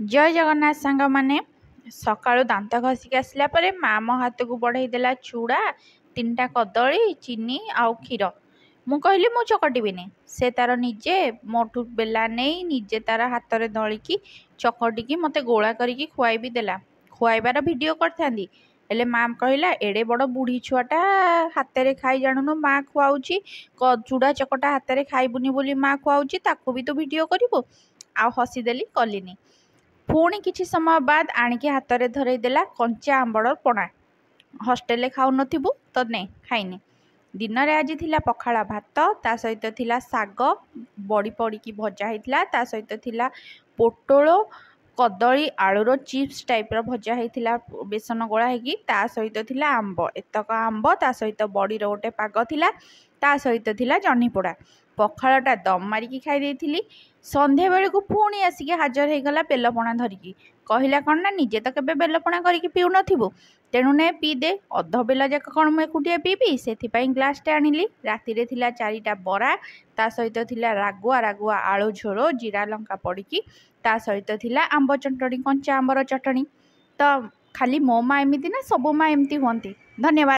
जय जगन्नाथ सांग माने सकाळु दांत घसिक आसला परे माँ मो हाथ को बढ़ई देला चूड़ा 3टा कदली चीनी आउ क्षीर। मु कहली मु चकटिबिनी से तार निजे मोठू बेला नहीं निजे तार हाथ में दलिकी चकटिकी मते गोला करिकी खुआई भी देला। खुआइबार वीडियो करथांदी हेले माँ कहला एड़े बड़ बुढ़ी छुआटा हाथ में खाई जानूनु माँ खुआउची चूड़ा चकटा हाथ में खाइबुनी बोली माँ खुआउची ताकू भी तो वीडियो करिवो। आ हसीदेली कलिनी। पुणी किछि समय बाद आणिकी हाथ में धरई देला कंचा आंबड़ पणा। हस्टेल खाऊ नथिबु तो नहीं खाइनी। दिन रे आज थिला पखाला भात ता सहित थिला साग बड़ी पड़ीकी भजा होइतिला ता सहित थिला पोटोल कदली आलूर चिप्स टाइप रो भजा होइतिला बेसन गोला हेकी ता सहित थिला आंब एतक आंब ता सहित बड़ीर गोटे पाग थिला ता सहित थिला जह्नी पोड़ा। पखालटा दम मारिकी खाई देइथिली। संध्या बेले को पुणी आसिक हाजर हो गला बेलपणा धरिकी कहला कौन ना निजे तो केबे बेलपणा करके पीउ नथिबु तेणु ने पी दे अध बेला जाक कौन मुझे एकुटिया पीबी से ग्लासटे आनिली। राति थिला 4टा बरा ता सहित थिला रागुआ रागुआ आलू झोल जीरा लंका पड़िकी ता सहित थिला आंब चटणी कंचा आंबर चटणी। तो खाली मो माँ एमती ना सब माँ एमती हुंती। धन्यवाद।